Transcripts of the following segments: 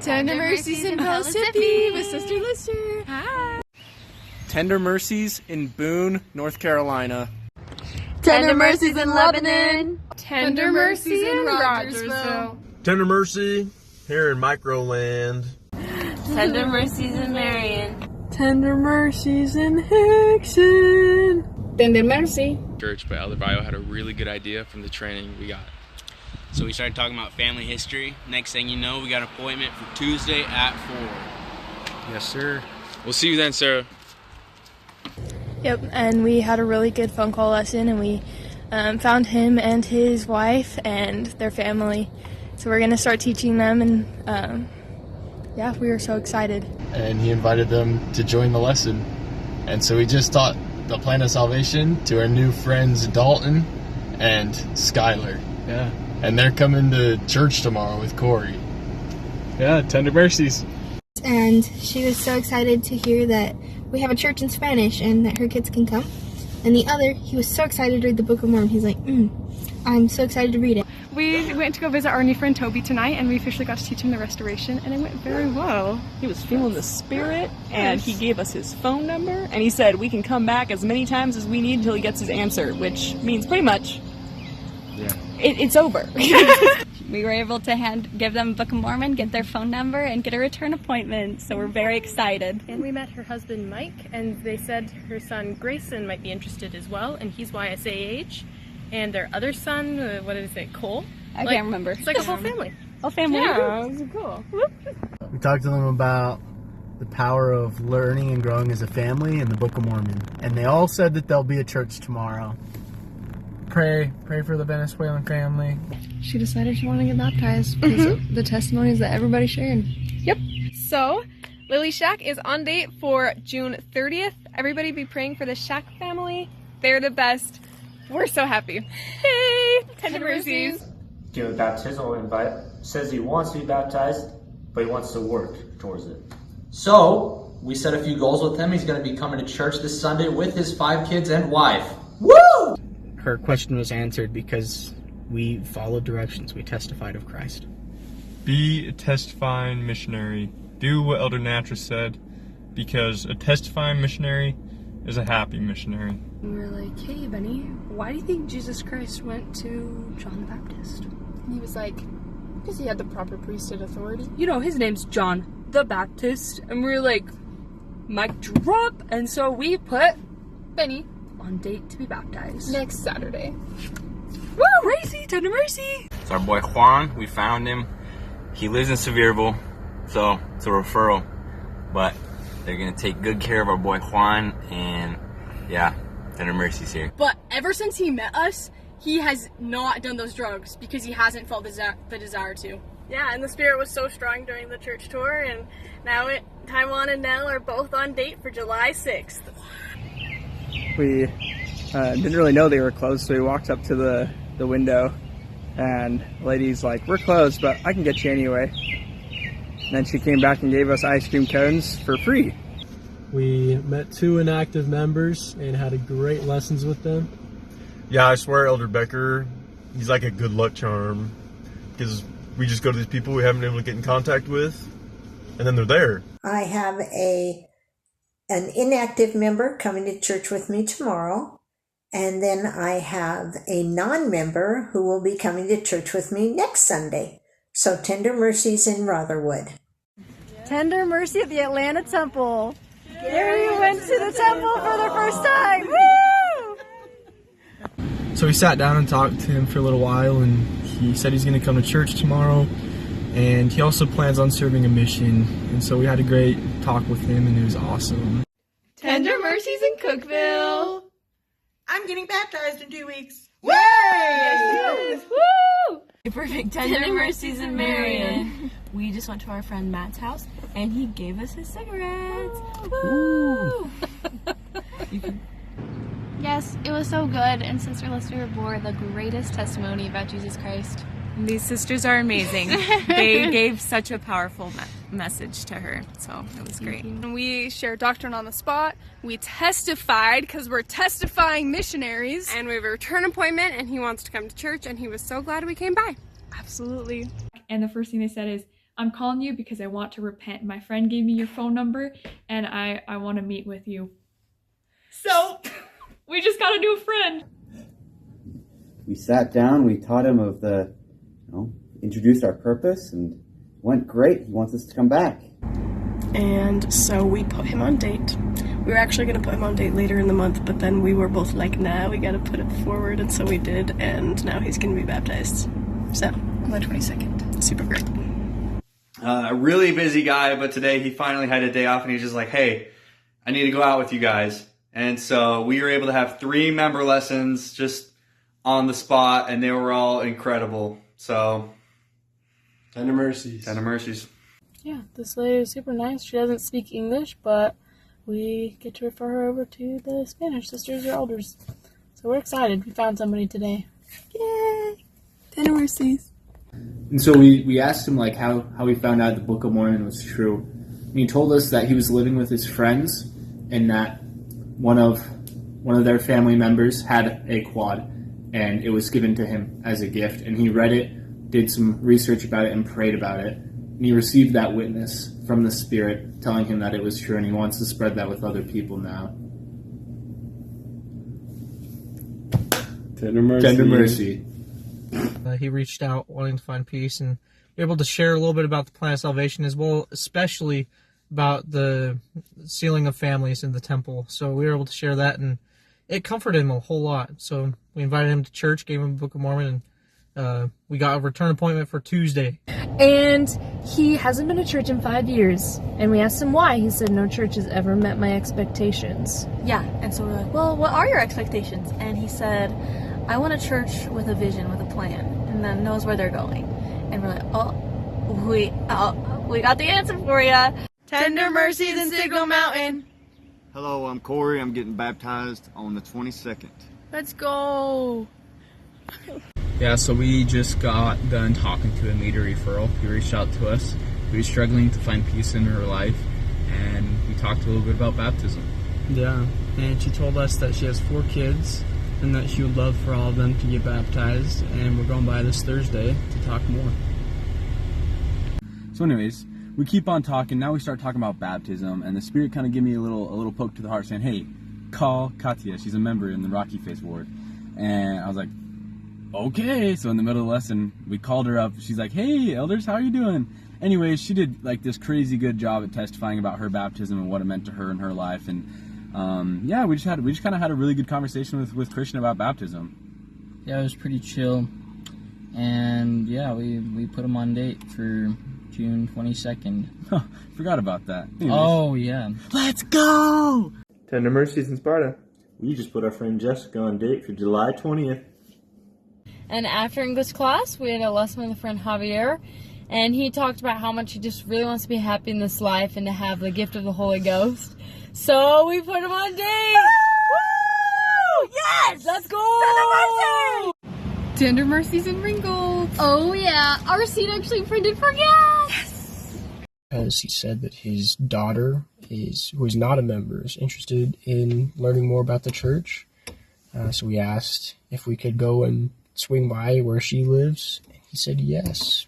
Tender Mercies in Mississippi with Sister Lister. Hi. Tender Mercies in Boone, North Carolina. Tender Mercies in Lebanon. Tender Mercies in Rogersville. Tender Mercy here in Microland. Tender Mercies in Marion. Tender Mercies in Hickson. Tender Mercy. Church, but Elder Bio had a really good idea from the training we got. So we started talking about family history. Next thing you know, we got an appointment for Tuesday at 4. Yes, sir. We'll see you then, Sarah. Yep, and we had a really good phone call lesson, and we found him and his wife and their family. So we're going to start teaching them, and yeah, we were so excited. And he invited them to join the lesson. And so we just taught the plan of salvation to our new friends Dalton and Skylar. Yeah. And they're coming to church tomorrow with Corey. Yeah, Tender Mercies. And she was so excited to hear that we have a church in Spanish and that her kids can come. And the other, he was so excited to read the Book of Mormon. He's like, I'm so excited to read it. We went to go visit our new friend Toby tonight, and we officially got to teach him the restoration, and it went very well. He was feeling the spirit, and he gave us his phone number, and he said we can come back as many times as we need until he gets his answer, which means pretty much it's over. We were able to give them Book of Mormon, get their phone number, and get a return appointment, so we're very excited. And we met her husband Mike, and they said her son Grayson might be interested as well, and he's YSAH. And their other son, what is it, Cole? I can't remember. It's like a whole family. Whole family. Yeah, it was cool. We talked to them about the power of learning and growing as a family in the Book of Mormon. And they all said that there'll be a church tomorrow. Pray for the Venezuelan family. She decided she wanted to get baptized because of the testimonies that everybody's sharing. Yep. So, Lily Shack is on date for June 30th. Everybody be praying for the Shack family. They're the best. We're so happy. Hey, Tender Mercies. Give a baptismal invite. Says he wants to be baptized, but he wants to work towards it. So, we set a few goals with him. He's going to be coming to church this Sunday with his 5 kids and wife. Woo! Her question was answered because we followed directions. We testified of Christ. Be a testifying missionary. Do what Elder Natras said, because a testifying missionary is a happy missionary. And we were like, hey, Benny, why do you think Jesus Christ went to John the Baptist? And he was like, because he had the proper priesthood authority. You know, his name's John the Baptist, and we were like, mic drop, and so we put Benny on date to be baptized. Next Saturday. Woo! Crazy! Tender Mercy! It's our boy Juan. We found him. He lives in Sevierville, so it's a referral. But they're going to take good care of our boy Juan, and yeah, Tender Mercy's here. But ever since he met us, he has not done those drugs because he hasn't felt the desire to. Yeah, and the spirit was so strong during the church tour, and now Taiwan and Nell are both on date for July 6th. We didn't really know they were closed, so we walked up to the window, and the lady's like, we're closed, but I can get you anyway. And then she came back and gave us ice cream cones for free. We met 2 inactive members and had a great lessons with them. Yeah, I swear Elder Becker, he's like a good luck charm, because we just go to these people we haven't been able to get in contact with, and then they're there. I have an inactive member coming to church with me tomorrow, and then I have a non-member who will be coming to church with me next Sunday. So Tender Mercies in Rotherwood. Tender Mercy at the Atlanta Temple. Gary went to the temple for the first time. Woo! So we sat down and talked to him for a little while, and he said he's going to come to church tomorrow, and he also plans on serving a mission. And so we had a great talk with him, and it was awesome. Tender Mercies in Cookville. I'm getting baptized in 2 weeks. Yay! Yes, woo! Perfect. Tender Mercies in Marion. We just went to our friend Matt's house, and he gave us his cigarettes. Woo! Yes, it was so good, and Sister Lister bore the greatest testimony about Jesus Christ. These sisters are amazing. They gave such a powerful message to her, so it was great. And we shared doctrine on the spot. We testified, because we're testifying missionaries. And we have a return appointment, and he wants to come to church, and he was so glad we came by. Absolutely. And the first thing they said is, I'm calling you because I want to repent. My friend gave me your phone number and I want to meet with you. So, we just got a new friend. We sat down, we taught him of introduced our purpose, and it went great. He wants us to come back. And so we put him on date. We were actually going to put him on date later in the month, but then we were both like, nah, we got to put it forward, and so we did, and now he's going to be baptized. So, on the 22nd. Super great. A really busy guy, but today he finally had a day off, and he's just like, hey, I need to go out with you guys. And so we were able to have 3 member lessons just on the spot, and they were all incredible. So, Tender Mercies. Tender Mercies. Yeah, this lady is super nice. She doesn't speak English, but we get to refer her over to the Spanish sisters or elders. So we're excited. We found somebody today. Yay! Tender Mercies. And so we asked him like how he found out the Book of Mormon was true. And he told us that he was living with his friends and that one of their family members had a quad, and it was given to him as a gift. And he read it, did some research about it, and prayed about it. And he received that witness from the Spirit telling him that it was true, and he wants to spread that with other people now. Tender Mercy. Tender Mercy. He reached out wanting to find peace, and be able to share a little bit about the plan of salvation as well, especially about the sealing of families in the temple. So we were able to share that, and it comforted him a whole lot. So we invited him to church, gave him the Book of Mormon, and we got a return appointment for Tuesday. And he hasn't been to church in 5 years. And we asked him why. He said, no church has ever met my expectations. Yeah, and so we're like, well, what are your expectations? And he said, I want a church with a vision, with a plan, and then knows where they're going. And we're like, we got the answer for you. Tender Mercies in Signal Mountain. Hello, I'm Corey. I'm getting baptized on the 22nd. Let's go. Yeah, so we just got done talking to a media referral. He reached out to us. He was struggling to find peace in her life, and we talked a little bit about baptism. Yeah, and she told us that she has 4 kids and that she would love for all of them to get baptized, and we're going by this Thursday to talk more. So anyways, we keep on talking. Now we start talking about baptism, and the Spirit kind of gave me a little poke to the heart saying, hey, call Katya. She's a member in the Rocky Face Ward. And I was like, okay. So in the middle of the lesson, we called her up. She's like, hey, elders, how are you doing? Anyways, she did like this crazy good job at testifying about her baptism and what it meant to her in her life. And yeah, we just kind of had a really good conversation with Christian about baptism. Yeah, it was pretty chill. And yeah, we put him on date for June 22nd. Huh, forgot about that. Anyways. Oh, yeah. Let's go! Tender Mercies in Sparta. We just put our friend Jessica on date for July 20th. And after English class, we had a lesson with a friend Javier, and he talked about how much he just really wants to be happy in this life and to have the gift of the Holy Ghost. So we put him on date. Woo! Yes! Let's go! Tender Mercies and Wrinkles. Oh yeah, our seat actually printed for yes! Because he said that his daughter, who is not a member, is interested in learning more about the church. So we asked if we could go and swing by where she lives, and he said yes.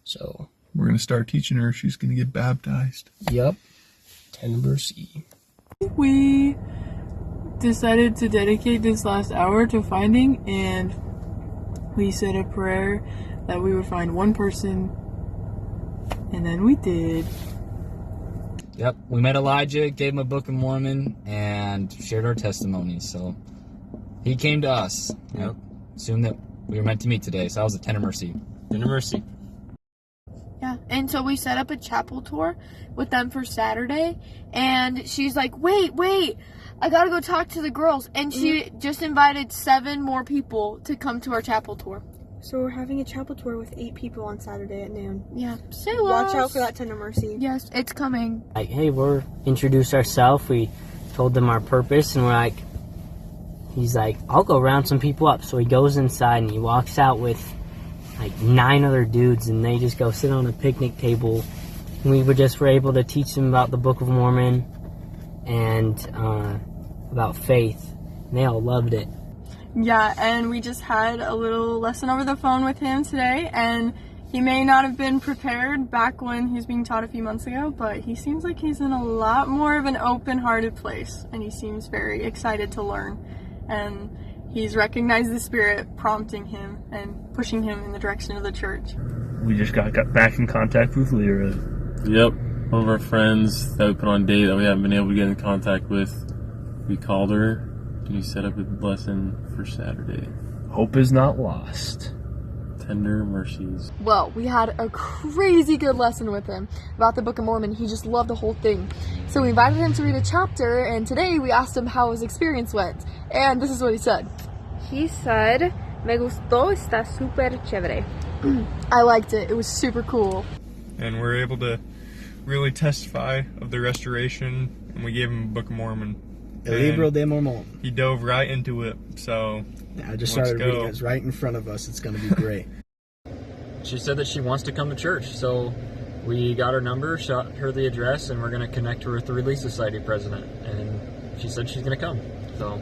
So we're going to start teaching her. She's going to get baptized. Yep. Tender Mercy. We decided to dedicate this last hour to finding, and we said a prayer that we would find one person, and then we did. Yep, we met Elijah, gave him a Book of Mormon, and shared our testimonies. So he came to us. Yep. Assumed that we were meant to meet today, so that was a Tender Mercy. Tender Mercy. Yeah, and so we set up a chapel tour with them for Saturday, and she's like, wait, I gotta go talk to the girls, and she just invited 7 more people to come to our chapel tour. So we're having a chapel tour with 8 people on Saturday at noon. Yeah. Watch out for that Tender Mercy. Yes, it's coming. Like, hey, we're introduced ourselves. We told them our purpose, and we're like, he's like, I'll go round some people up. So he goes inside, and he walks out with like 9 other dudes, and they just go sit on a picnic table. And we were able to teach them about the Book of Mormon and about faith. And they all loved it. Yeah, and we just had a little lesson over the phone with him today, and He may not have been prepared back when he was being taught a few months ago, but he seems like he's in a lot more of an open-hearted place, and he seems very excited to learn. And he's recognized the Spirit prompting him and pushing him in the direction of the church. We just got back in contact with Lyra. Yep, one of our friends that we put on a date that we haven't been able to get in contact with, we called her and we set up a lesson for Saturday. Hope is not lost. Tender Mercies. Well, we had a crazy good lesson with him about the Book of Mormon. He just loved the whole thing. So we invited him to read a chapter, and today we asked him how his experience went. And this is what he said. He said, "Me gustó, está súper chévere." I liked it. It was super cool. And we're able to really testify of the restoration, and we gave him a Book of Mormon. El Libro de Mormon. He dove right into it, so I just started reading it. It's right in front of us. It's going to be great. She said that she wants to come to church, so we got her number, shot her the address, and we're going to connect her with the Relief Society president. And she said she's going to come. So,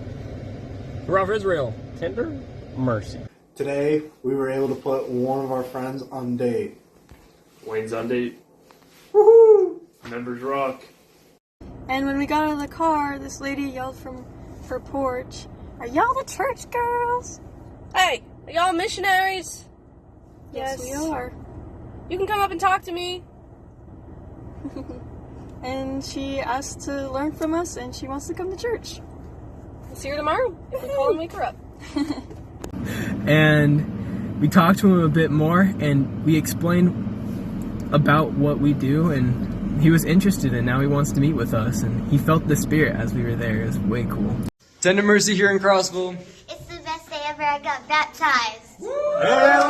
hurrah for Israel! Tender Mercy. Today, we were able to put one of our friends on date. Wayne's on date. Woohoo! Members rock. And when we got out of the car, this lady yelled from her porch, "Are y'all the church girls?" Hey, are y'all missionaries? Yes, we are. You can come up and talk to me. And she asked to learn from us, and she wants to come to church. We'll see her tomorrow. If we call and wake her up. And we talked to him a bit more, and we explained about what we do, and he was interested, and now he wants to meet with us, and he felt the Spirit as we were there. It was way cool. Tender Mercy here in Crossville. It's the best day ever. I got baptized. Yeah.